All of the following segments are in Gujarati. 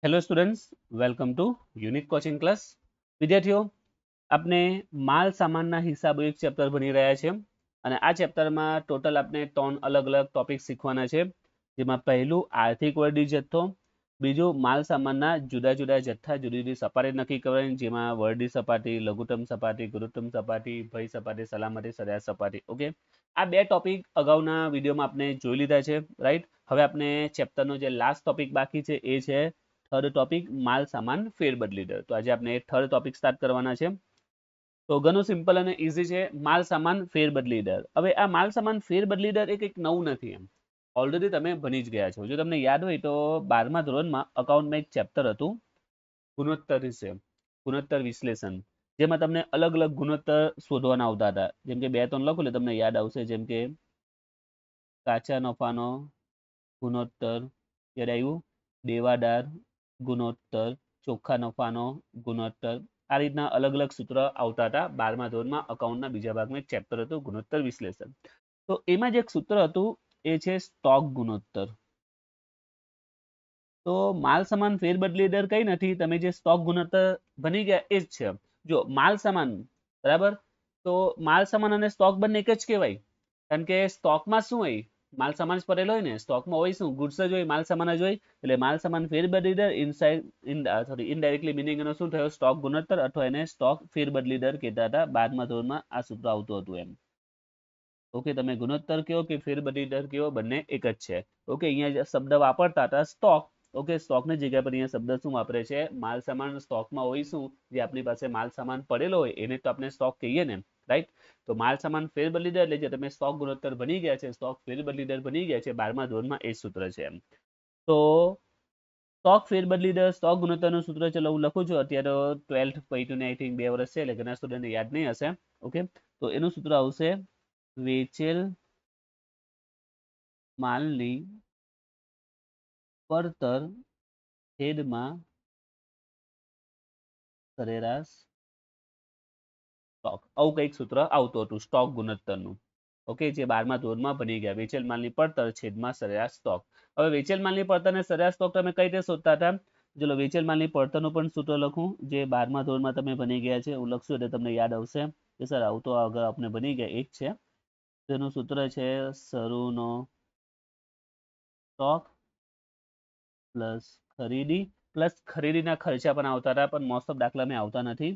Hello students, welcome to unique coaching class. વિદ્યાર્થીઓ, આપણે માલ સામાનના હિસાબો એક ચેપ્ટર ભણી રહ્યા છે અને આ ચેપ્ટરમાં ટોટલ આપણે 3 અલગ અલગ ટોપિક શીખવાના છે, જેમાં પહેલું આર્થિક વર્ડી જથ્થો, બીજું માલ સામાનના જુદા જુદા જથ્થા જુદી જુદી સપાટી નક્કી કરવાની, જેમાં વર્ડી સપાટી, લઘુત્તમ સપાટી, ગુરુત્તમ સપાટી, ભય સપાટી, સલામતી, સરેરાશ સપાટી. ઓકે, આ બે ટોપિક અગાઉના વિડીયોમાં આપણે જોઈ લીધા છે, રાઈટ. હવે આપણે ચેપ્ટરનો જે લાસ્ટ ટોપિક બાકી છે એ છે થર્ડ ટોપિક માલ સામાન ફેરબદલી દર. તો આજે આપણે થર્ડ ટોપિક સ્ટાર્ટ કરવાના છે. તો ઘણું સિમ્પલ અને ઈઝી છે, માલ સામાન ફેરબદલી દર. હવે આ માલ સામાન ફેરબદલી દર એ કંઈક નવું નથી, એમ ઓલરેડી તમે ભણી જ ગયા છો. જો તમને યાદ હોય તો 12મા ધોરણમાં અકાઉન્ટમાં એક ચેપ્ટર હતું ગુણોત્તર વિશે, ગુણોત્તર વિશ્લેષણ, જેમાં તમને અલગ અલગ ગુણોત્તર શોધવાના આવતા હતા. જેમ કે 2-3 લખો એટલે તમને યાદ આવશે. જેમ કે કાચા નફાનો ગુણોત્તર, યાદ આવ્યું, દેવાદાર ગુણોત્તર, ચોખ્ખા નફાનો ગુણોત્તર, આ રીતના અલગ અલગ સૂત્ર આવતા હતા 12મા ધોરણમાં અકાઉન્ટના બીજા ભાગમાં એક ચેપ્ટર હતું ગુણોત્તર વિશ્લેષણ. તો એમાં જે એક સૂત્ર હતું એ છે સ્ટોક ગુણોત્તર. તો માલ સામાન ફેરબદલી દર કઈ નથી, તમે જે સ્ટોક ગુણોત્તર ભણી ગયા એ જ છે. જો માલ સામાન, બરાબર, તો માલ સામાન અને સ્ટોક બંને એક જ કહેવાય, કારણ કે સ્ટોકમાં શું હોય, માલ સામાન જ પડેલો હોય ને, સ્ટોકમાં હોય શું, ગુડ્સ જ હોય, માલ સામાન જ હોય. એટલે માલ સામાન ફેરબદલી દર ઇનડાયરેક્ટલી મિનિંગ એનો શું થયો, સ્ટોક ગુણોત્તર, અથવા એને સ્ટોક ફેરબદલી દર કહેતા હતા. 12મા ધોરણમાં આ સૂત્ર આવતું હતું એમ. ઓકે, તમે ગુણોત્તર કયો કે ફેરબદલી દર કયો, બંને એક જ છે. ઓકે, અહીંયા જે શબ્દ વાપરતા હતા સ્ટોક, ઓકે, સ્ટોકની જગ્યા પર અહીંયા શબ્દ શું વાપરે છે, માલ સામાન સ્ટોકમાં હોય શું, જે આપણી પાસે માલ સામાન પડેલો હોય એને તો આપણે સ્ટોક કહીએ ને, રાઈટ. તો માલ સામાન ફેરબદલી દર એટલે જે તમે સ્ટોક ગુણોત્તર ભણી ગયા છે, સ્ટોક ફેરબદલી દર ભણી ગયા છે 12મા ધોરણમાં, એ સૂત્ર છે એમ. તો સ્ટોક ફેરબદલી દર, સ્ટોક ગુણોત્તરનું સૂત્ર ચલો હું લખું છું. અત્યારે 12th પૈટુને આઈ થિંક 2 વર્ષ છે એટલે ઘણા સ્ટુડન્ટને યાદ નહીં હશે. ઓકે, તો એનું સૂત્ર આવશે વેચેલ માલની પડતર છેદમાં સરેરાશ સ્ટોક. આવું કંઈક સૂત્ર આવતું હતું સ્ટોક ગુણોત્તરનું. ઓકે, જે 12મા ધોરણમાં ભણી ગયા, વેચેલ માલની પડતર છેદમાં સરેરાશ સ્ટોક. હવે વેચેલ માલની પડતર અને સરેરાશ સ્ટોક તમે કઈ રીતે શોધતા હતા, ચલો વેચેલ માલની પડતરનું પણ સૂત્ર લખું, જે 12મા ધોરણમાં તમે ભણી ગયા છે. હું લખશું એટલે તમને યાદ આવશે કે સર આવું તો આગળ આપણે ભણી ગયા, એક છે. તેનું સૂત્ર છે શરૂનો સ્ટોક પ્લસ ખરીદી, પ્લસ ખરીદીના ખર્ચા પણ આવતા હતા, પણ મોસ્ટ ઓફ દાખલામાં આવતા નથી,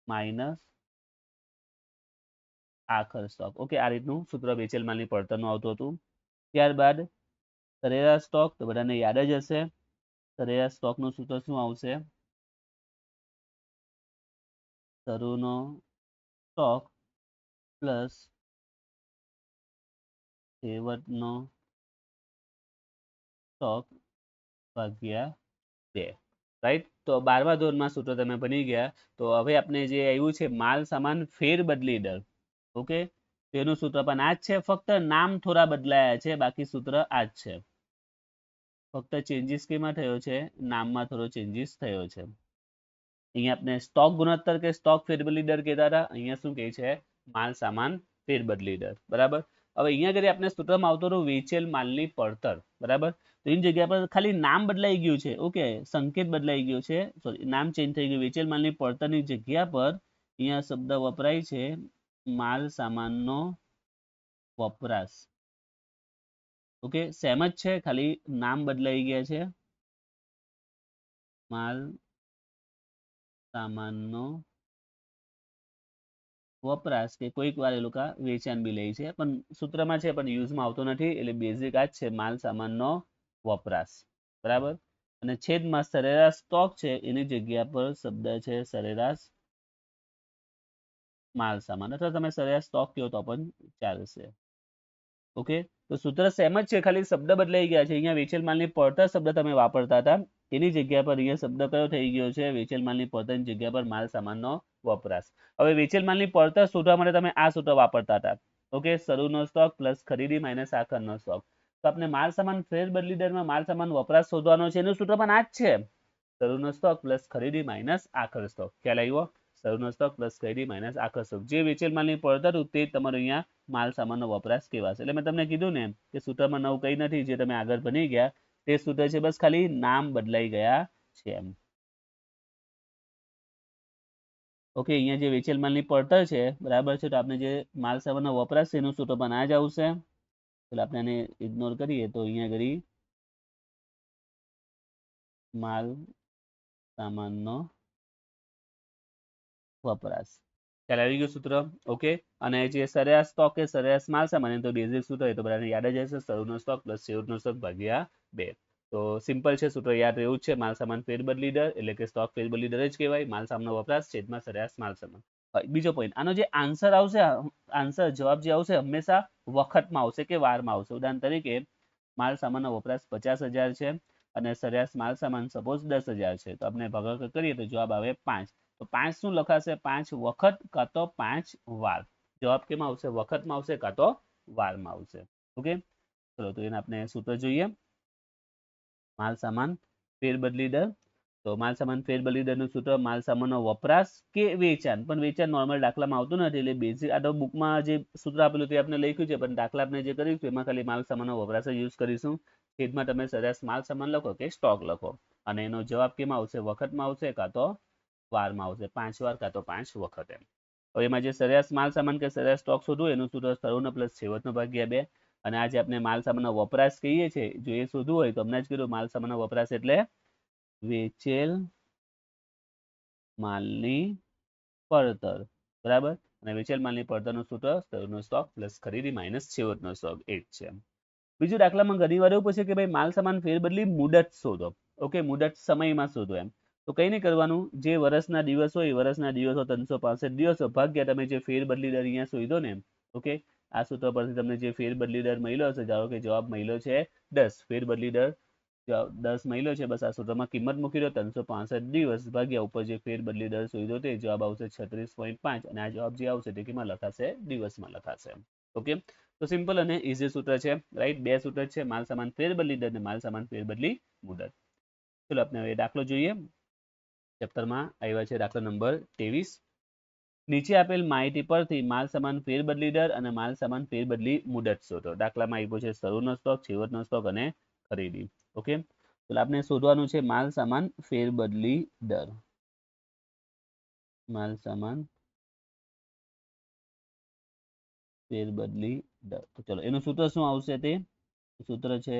માઇનસ આખર સ્ટોક. ઓકે, આ રીતનું સૂત્ર વેચેલ માલની પડતરનું આવતું હતું. ત્યારબાદ સરેરાશ સ્ટોક, તો બધાને યાદ જ હશે, સરેરાશ સ્ટોકનું સૂત્ર શું આવશે, શરૂનો સ્ટોક પ્લસ છેવટનો સ્ટોક ભાગ્યા 2, રાઈટ. તો 12મા ધોરણમાં સૂત્ર તમે ભણી ગયા. તો હવે આપણે જે આવ્યું છે માલ સામાન ફેરબદલી દર, ઓકે, તેનું સૂત્ર પણ આ જ છે, ફક્ત નામ થોડા બદલાયા છે, બાકી સૂત્ર આ જ છે. ફક્ત ચેન્જીસ કેમાં થયો છે, નામમાં થોડો ચેન્જીસ થયો છે. અહીંયા આપણે સ્ટોક ગુણોત્તર કે સ્ટોક ફેરબદલી દર કહેતા હતા, અહીંયા શું કહે છે, માલ સામાન ફેરબદલી દર, બરાબર. હવે અહીંયા આગળ આપણે સૂત્રમાં આવતો હતો વેચેલ માલની પડતર, બરાબર. તો એની જગ્યા પર ખાલી નામ બદલાઈ ગયું છે, ઓકે, સંકેત બદલાઈ ગયો છે, સોરી, નામ ચેન્જ થઈ ગયું. વેચેલ માલની પડતરની જગ્યા પર અહીંયા શબ્દ વપરાય છે માલ સામાનનો વપરાશ. ઓકે, સેમ જ છે, ખાલી નામ બદલાઈ ગયા છે, માલ સામાનનો વપરાશ, કે કોઈક વાર એ લોકો વેચાણ બી લે છે, પણ સૂત્રમાં છે પણ યુઝમાં આવતો નથી, એટલે બેઝિક આ જ છે, માલ સામાનનો વપરાશ, બરાબર. અને છેદમાં સરેરાશ સ્ટોક છે, એની જગ્યા પર શબ્દ છે સરેરાશ માલ સામાન, અથવા તમે સરેરાશ સ્ટોક કહો તો પણ ચાલશે. ઓકે, તો સૂત્ર સેમ જ છે, ખાલી શબ્દ બદલાઈ ગયા છે. અહીંયા વેચેલ માલની પડતર શબ્દ તમે વાપરતા હતા, એની જગ્યા પર અહીંયા શબ્દ કયો થઈ ગયો છે, વેચેલ માલની પડતરની જગ્યા પર માલ સામાનનો વપરાશ. હવે વેચેલ માલની પડતર શોધવા માટે તમે આ સૂત્ર વાપરતા હતા, ઓકે, શરૂનો સ્ટોક પ્લસ ખરીદી માઇનસ આખરનો સ્ટોક. તો આપણે માલ સામાન ફેરબદલી દરમાં માલ સામાન વપરાશ શોધવાનો છે, એનું સૂત્ર પણ આ જ છે, શરૂનો સ્ટોક પ્લસ ખરીદી માઇનસ આખર સ્ટોક. ખ્યાલ આવ્યો, શરૂનો સ્ટોક પ્લસ ખરીદી માઇનસ આખર સ્ટોક. જે વેચેલ માલની પડતર તે તમારો અહીંયા માલ સામાનનો વપરાશ કહેવાશે. એટલે મેં તમને કીધું ને કે સૂત્રમાં નવું કંઈ નથી, જે તમે આગળ ભણી ગયા તે સૂત્ર છે, બસ ખાલી નામ બદલાઈ ગયા છે એમ. ઓકે, અહીંયા જે વેચેલ માલની પડતર છે બરાબર છે, તો આપણે જે માલ સામાનનો વપરાશ છે એનું સૂત્ર પણ આ જ આવશે. એટલે આપણે આને ઇગ્નોર કરીએ તો અહીંયા આગળ માલ સામાનનો વપરાશ ખ્યાલ આવી ગયું સૂત્ર. ઓકે, અને જે સરેરાશ સ્ટોક કે સરેરાશ માલ સામાન તો બેઝિક સૂત્ર એ તો બધાને યાદ જ હશે, શરૂનો સ્ટોક પ્લસ છેવટનો સ્ટોક ભાગ્યા 2. તો સિમ્પલ છે, સૂત્ર યાદ રહેવું જ છે. માલ સામાન ફેરબદલી દર એટલે કે સ્ટોક ફેરબદલી દર જ કહેવાય. માલ સામાનનો વપરાશ છેદમાં સરેરાશ માલ સામાન. બીજો પોઈન્ટ, આનો જે આન્સર આવશે, આન્સર જવાબ જે આવશે હંમેશા વખતમાં આવશે કે વારમાં આવશે. ઉદાહરણ તરીકે માલ સામાનનો વપરાશ 50,000 છે અને સરેરાશ માલ સામાન સપોઝ 10,000 છે, તો આપણે ભાગાકાર કરીએ તો જવાબ આવે 5. તો 5 શું લખાશે? 5 વખત કાં તો 5 વાર. જવાબ કેમાં આવશે? વખતમાં આવશે કાં તો વારમાં આવશે. ઓકે, ચલો તો એને આપણે સૂત્ર જોઈએ. માલ સામાન ફેરબદલી દર. તો માલ સામાન ફેરબદલી દરનું સૂત્ર માલ સામાનનો વપરાશ કે વેચાણ, પણ વેચાણ નોર્મલ દાખલામાં આવતું નથી એટલે બેઝિક આ તો બુકમાં જે સૂત્ર આપેલું તે આપણે લખ્યું છે, પણ દાખલા આપણે જે કરીશું એમાં ખાલી માલ સામાનનો વપરાશ જ યુઝ કરીશું. છેદમાં તમે સરેરાશ માલ સામાન લખો કે સ્ટોક લખો અને એનો જવાબ કેમાં આવશે? વખતમાં આવશે કાં તો વારમાં આવશે. 5 વાર કાં તો 5 વખત એમ. હવે એમાં જે સરેરાશ માલ સામાન કે સરેરાશ સ્ટોક શોધવું એનું સૂત્ર શરૂનો પ્લસ છેવટનો ભાગ્યા 2. અને આજે આપણે માલ સામાનનો વપરાશ કહીએ છીએ, જો એ શોધવું હોય તો હમણાં જ કીધું માલ સામાનનો વપરાશ એટલે વેચેલ માલની પડતર, બરાબર. અને વેચેલ માલની પડતરનું સૂત્ર શરૂનો સ્ટોક પ્લસ ખરીદી માઇનસ છેવટનો સ્ટોક એ જ છે. બીજું દાખલામાં ઘણી વાર એવું પૂછે કે ભાઈ માલ સામાન ફેરબદલી મુદત શોધો. ઓકે, મુદત સમયમાં શોધો એમ. તો કંઈ નહીં કરવાનું, જે વર્ષના દિવસ હોય વર્ષના દિવસો 365 દિવસો ભાગ્યા તમે જે ફેરબદલી દર અહીંયા શોધો ને, ઓકે, આ સૂત્ર પરથી તમને જે ફેરબદલી દર મળ્યો હશે, ધારો કે જવાબ મળ્યો છે 10, ફેરબદલી દર 10 મળ્યો છે, બસ આ સૂત્રમાં કિંમત મૂકી દો 365 દિવસ ભાગ્યા ઉપર જે ફેરબદલી દર શોધ્યો તે જવાબ આવશે 36.5 અને આ જવાબ જે આવશે તે કેમાં લખાશે? દિવસમાં લખાશે. ઓકે, તો સિમ્પલ અને ઇઝી સૂત્ર છે, રાઈટ. બે સૂત્ર છે, માલ સામાન ફેરબદલી દર અને માલ સામાન ફેરબદલી મુદત. ચલો આપણે હવે દાખલો જોઈએ. ચેપ્ટરમાં આવ્યા છે દાખલા નંબર 23. નીચે આપેલ માહિતી પરથી માલ સામાન ફેરબદલી દર અને માલ સામાન ફેરબદલી મુદત શોધો. દાખલામાં આપ્યો છે શરૂનો સ્ટોક, છેવટનો સ્ટોક અને ખરીદી. ઓકે, તો આપણે શોધવાનું છે માલ સામાન ફેરબદલી દર. માલ સામાન ફેરબદલી દર. તો ચલો એનું સૂત્ર શું આવશે? તે સૂત્ર છે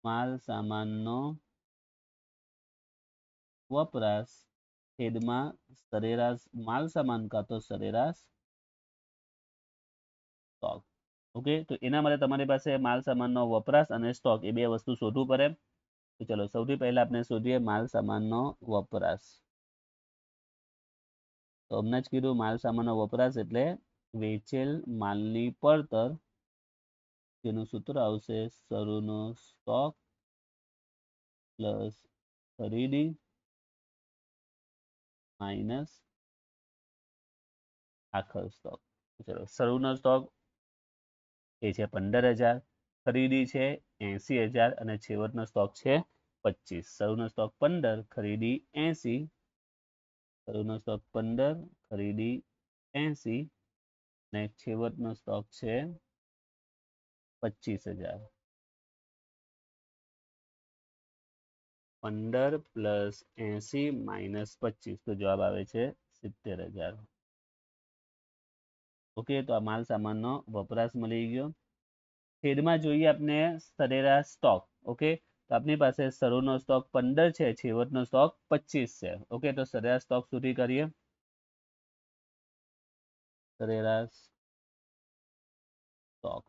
માલ સામાનનો વપરાશ છેદમાં સરેરાશ માલ સામાન કાં તો સરેરાશ સ્ટોક. ઓકે, તો એના માટે તમારી પાસે માલ સામાનનો વપરાશ અને સ્ટોક એ બે વસ્તુ શોધવું પડે. તો ચલો સૌથી પહેલા આપણે શોધીએ માલ સામાનનો વપરાશ. તો હમણાં જ કીધું માલ સામાનનો વપરાશ એટલે વેચેલ માલની પડતર, જેનું સૂત્ર આવશે શરૂનો સ્ટોક પ્લસ ખરીદી માઇનસ આખર સ્ટોક. ચલો શરૂનો સ્ટોક એ છે 15,000, ખરીદી છે 80,000 અને છેવટનો સ્ટોક છે 25. શરૂનો સ્ટોક 15, ખરીદી 80, શરૂનો સ્ટોક 15, ખરીદી 80 અને છેવટનો સ્ટોક છે 25,000. 15 પ્લસ 80 માઇનસ 25 તો જવાબ આવે છે 70,000. ઓકે, તો આ માલ સામાનનો વપરાશ મળી ગયો. છેદમાં જોઈએ આપણે સરેરાશ સ્ટોક. ઓકે, તો આપણી પાસે શરૂનો સ્ટોક 15 છે, છેવટનો સ્ટોક 25 છે. ઓકે, તો સરેરાશ સ્ટોક સુધી કરીએ. સરેરાશ સ્ટોક,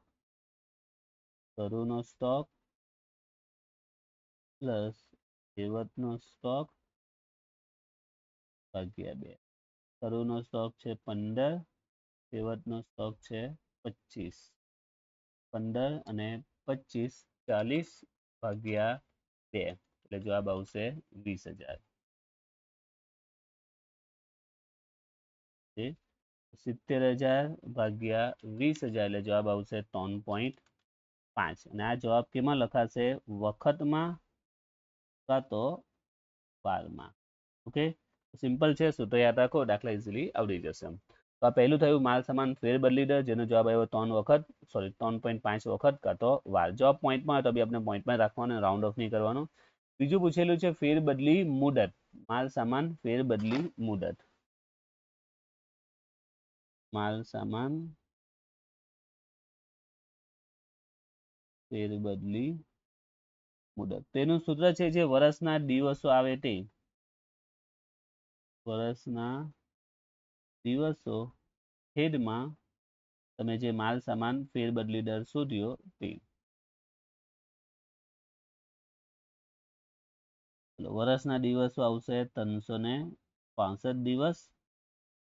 શરૂનો સ્ટોક પ્લસ છેવટનો સ્ટોક ભાગ્યા 2. શરૂનો સ્ટોક છે 15, છેવટનો સ્ટોક છે 25. 15 અને 25 40 ભાગ્યા 2 એટલે જવાબ આવશે 20,000. 70,000 ભાગ્યા 20,000 એટલે જવાબ આવશે 3.5 અને આ જવાબ કેમાં લખાશે? વખતમાં કાં તો વારમાં. ઓકે, સિમ્પલ છે, સૂત્ર યાદ રાખો, દાખલા ઇઝીલી આવડી જશે. તો આ પહેલું થયું માલ સામાન ફેરબદલી દર, જેનો જવાબ આવ્યો 3 વખત, સોરી 3.5 વખત કાં તો વાર. જવાબ પોઈન્ટમાં હોય તો બી આપણે પોઈન્ટમાં રાખવાનું, રાઉન્ડ ઓફ નહીં કરવાનું. બીજું પૂછેલું છે ફેરબદલી મુદત, માલ સામાન ફેરબદલી મુદત, માલ સામાન ફેરબદલી મુદત. તેનું સૂત્ર છે જે વર્ષના દિવસો આવે તે, વર્ષના દિવસો છેદમાં તમે જે માલ સામાન ફેરબદલી દર શોધ્યો તે. વર્ષના દિવસો આવશે 365 દિવસ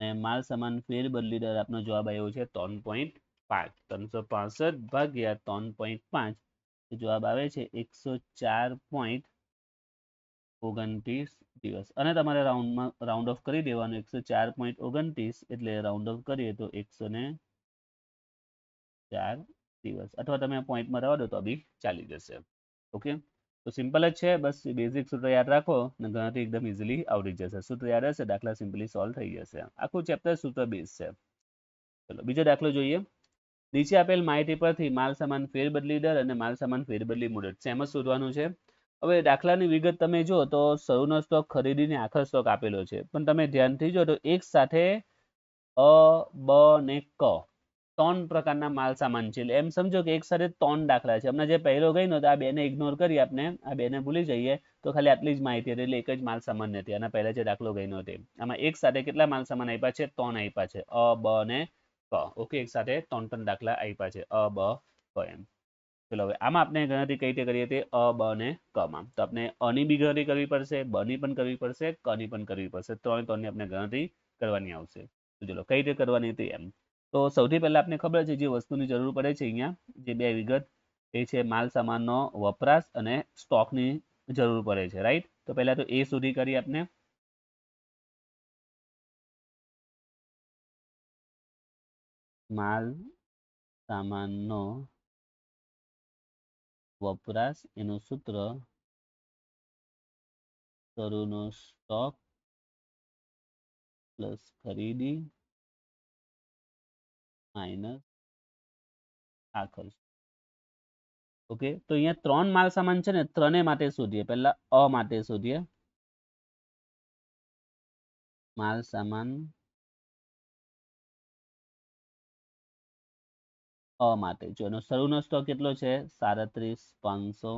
અને માલ સામાન ફેરબદલી દર આપનો જવાબ આવ્યો છે 3.5. 365 ભાગ્યા 3.5 જવાબ આવે છે 104.29 દિવસ અને તમારે રાઉન્ડ ઓફ કરી દેવાનું 104.29 એટલે રાઉન્ડ ઓફ કરીએ તો 104 દિવસ અથવા તમે પોઈન્ટમાં રહેવા દો તો બી ચાલી જશે. ઓકે, તો સિમ્પલ જ છે, બસ બેઝિક સૂત્ર યાદ રાખો અને ગણતરી એકદમ ઇઝીલી આવડી જશે. સૂત્ર યાદ હશે દાખલા સિમ્પલી સોલ્વ થઈ જશે. આખું ચેપ્ટર સૂત્ર બેઝ છે. ચલો બીજો દાખલો જોઈએ. નીચે આપેલ માહિતી પરથી માલ સામાન ફેરબદલી દર અને માલ સામાન ફેરબદલી મુદત સેમ જ શોધવાનું છે. હવે દાખલાની વિગત તમે જો તો શરૂનો સ્ટોક ખરીદીને આખર સ્ટોક આપેલો છે, પણ તમે ધ્યાનથી જો તો એક સાથે અ બ ને ક 3 પ્રકારના માલ સામાન છે. એટલે એમ સમજો કે એક સાથે 3 દાખલા છે. હમણાં જે પહેલો ગઈ તો આ બેને ઇગ્નોર કરી આપણે આ બેને ભૂલી જઈએ તો ખાલી આટલી જ માહિતી હતી, એટલે એક જ માલ સામાન નથી. આના પહેલા જે દાખલો ગઈ તે આમાં એક સાથે કેટલા માલ સામાન આપ્યા છે? 3 આપ્યા છે, અ બ ને ક. ઓકે, એક સાથે 3 દાખલા આપ્યા છે, અ બ ક એમ. ચલો હવે આમાં આપણે ગણતરી કઈ રીતે કરીએ તે અ બ ને ક માં. તો આપણે અ ની બી ગણતરી કરવી પડશે, બ ની પણ કરવી પડશે, ક ની પણ કરવી પડશે. ત્રણની આપણે ગણતરી કરવાની આવશે. તો ચલો કઈ રીતે કરવાની તે એમ. તો સૌથી પહેલા આપણે ખબર છે જે વસ્તુની જરૂર પડે છે અહીંયા જે બે વિગત એ છે માલ સામાનનો વપરાશ અને સ્ટોકની જરૂર પડે છે, રાઈટ? તો પહેલા તો એ સુધી કરી આપણે માલ સામાનનો વપરાશ એનું સૂત્ર શરૂનો સ્ટોક પ્લસ ખરીદી માઇનસ આખર. ઓકે, તો અહીંયા 3 માલ સામાન છે ને, ત્રણેય માટે શોધીએ. પહેલા અ માટે શોધીએ. માલ સામાન અ માટે જો એનો શરૂનો સ્ટોક કેટલો છે? 37,500.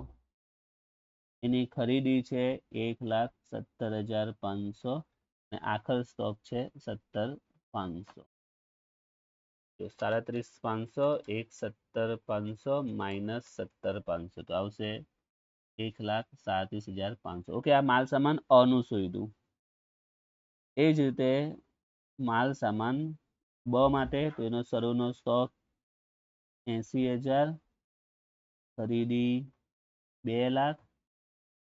એની ખરીદી છે 1,17,500 અને આખર સ્ટોક છે 17,500. 37,500 17,500 માઇનસ 17,500 તો આવશે 1,37,500. ઓકે, આ માલ સામાન અ નું શોધ્યું. એ જ રીતે માલ સામાન બ માટે તો એનો શરૂનો સ્ટોક 80,000, ખરીદી 2 લાખ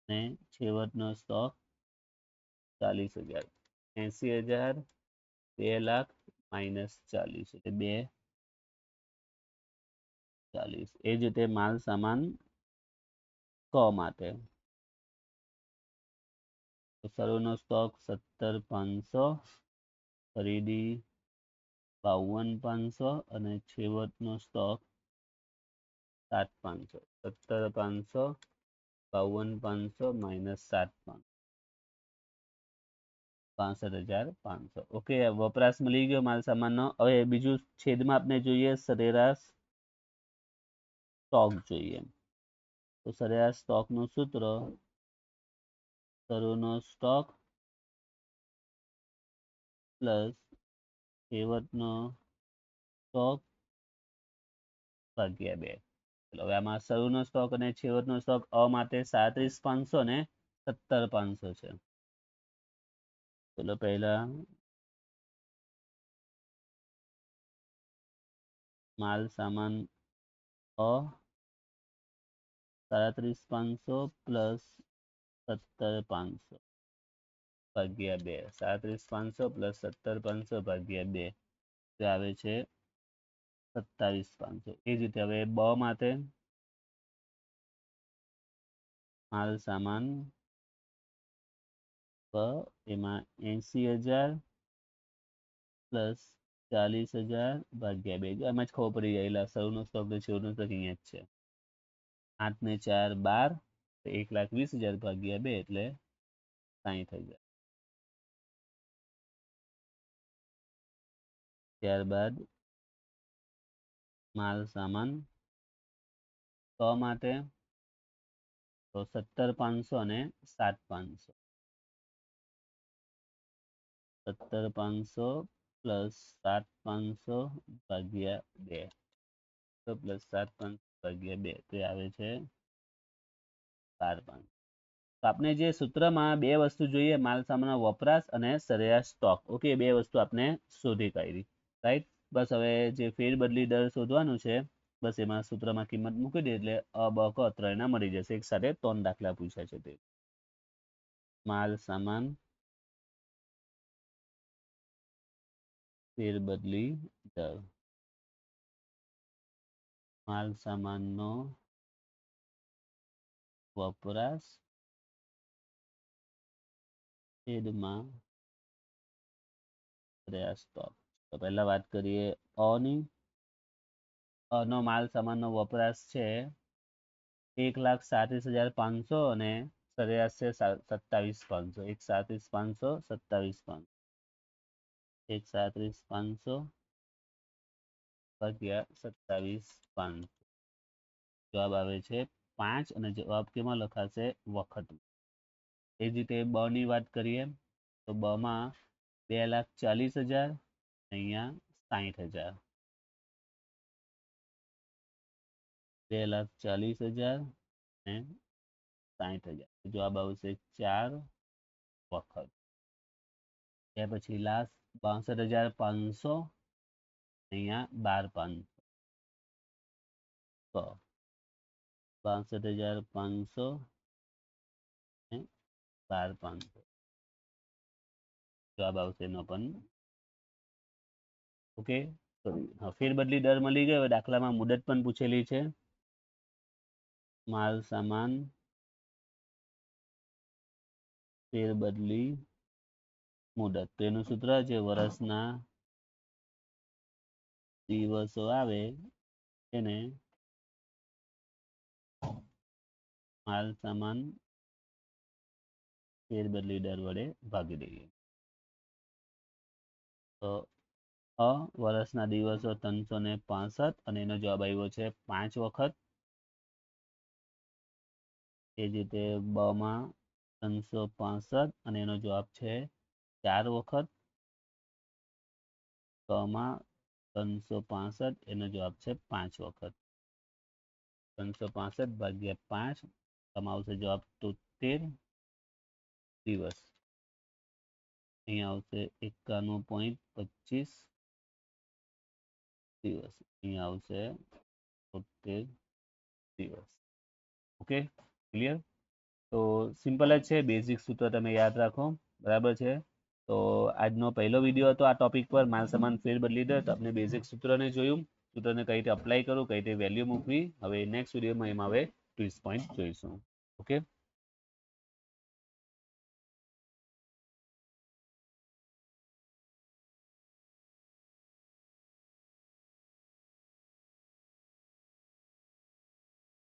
અને છેવટનો સ્ટોક 40,000. 80,000 2 લાખ માઇનસ 40 એટલે 240. એ જ રીતે માલ સામાન ક માટે શરૂનો સ્ટોક 17,500, ખરીદી 52,500 અને છેવટનો સ્ટોક 7,500. 17,500 52,500 માઇનસ 7,500 65,500. ઓકે, વપરાશ મળી ગયો માલ સામાનનો. હવે બીજું છેદમાં આપણે જોઈએ સરેરાશ સ્ટોક જોઈએ. તો સરેરાશ સ્ટોકનું સૂત્ર શરૂનો સ્ટોક પ્લસ છેવટનો સ્ટોક ભાગ્યા 2. હવે આમાં શરૂનો સ્ટોક અને છેવટનો સ્ટોક અ માટે 37,500 ને 17,500 છે. ચલો પહેલા માલ સામાન અ 37,500 પ્લસ 17,500 ભાગ્યા 2. 37,500 પ્લસ 17,500 ભાગ્યા 2 જે આવે છે 27,500. એ જ રીતે હવે બ માટે માલ સામાન બ એમાં 80,000 પ્લસ 40,000 ભાગ્યા 2. એમાં જ ખબર પડી જાય શરૂનો સ્ટોક ને છેવટનો સ્ટોક અહીંયા જ છે. 8 ને 4 12 1,20,000 ભાગ્યા 2 એટલે 60,000. ત્યારબાદ માલ સામાન 100 માટે તો 17,500 અને 7,500. 17,500 પ્લસ 7,500 ભાગ્યા 2 પ્લસ 7,500 ભાગ્યા 2 તે આવે છે 12,500. તો આપણે જે સૂત્રમાં બે વસ્તુ જોઈએ, માલ સામાનનો વપરાશ અને સરેરાશ સ્ટોક. ઓકે, બે વસ્તુ આપણે શોધી કાઢી, રાઈટ. બસ હવે જે ફેર બદલી દર શોધવાનું છે, બસ એમાં સૂત્રમાં કિંમત મૂકી દે એટલે અ બ ક ત્રણેયના મળી જશે. એક સાથે 3 દાખલા પૂછ્યા છે તે. માલ સામાન ફેર બદલી દર. માલ સામાનનો વપરાશ છેદમાં સરેરાશ સ્ટોક. તો પહેલા વાત કરીએ અ ની. નો માલ સામાનનો વપરાશ છે 1,37,500 અને સરેરાશ છે 27,500. 1,37,500 27,500. 1,37,500 ભાગ્યા 27,500. જવાબ આવે છે 5 અને જવાબ કેમાં લખાશે? વખત. એ જ રીતે બ ની વાત કરીએ તો બ માં 2,40,000 અહીંયા 60,000. 2,40,000 અને 60,000. જવાબ આવશે 4 વખત. ત્યાર પછી લાસ્ટ 62,500 અહીંયા 12,500. 62,500 અને 12,500. જવાબ આવશે એનો પણ. ઓકે, ફેરબદલી દર મળી ગયો. દાખલામાં મુદત પણ પૂછેલી છે. માલ સામાન ફેરબદલી મુદત. તેનું સૂત્ર છે વર્ષના દિવસો આવે એને માલ સામાન ફેરબદલી દર વડે ભાગી દઈએ. તો વર્ષના દિવસો 365 અને એનો જવાબ આવ્યો છે 5 વખત. એ જ રીતે બ માં 365 અને એનો જવાબ છે 4 વખત. ક માં 365 એનો જવાબ છે 5 વખત. 365 ભાગ્યા 5 આવશે જવાબ 73 દિવસ. અહીંયા આવશે 91.25 દિવસ. અહીંયા આવશે 73 દિવસ. Okay, clear? તો સિમ્પલ જ છે. બેઝિક સૂત્ર તમે યાદ રાખો, બરાબર છે. તો આજનો પહેલો વિડીયો હતો આ ટોપિક પર, માલ સામાન ફેરબદલી દર. તો આપણે બેઝિક સૂત્રને જોયું, સૂત્રને કઈ રીતે અપ્લાય કરવું, કઈ રીતે વેલ્યુ મૂકવી. હવે નેક્સ્ટ વિડીયોમાં એમાં હવે ટ્વિસ્ટ પોઈન્ટ જોઈશું. ઓકે.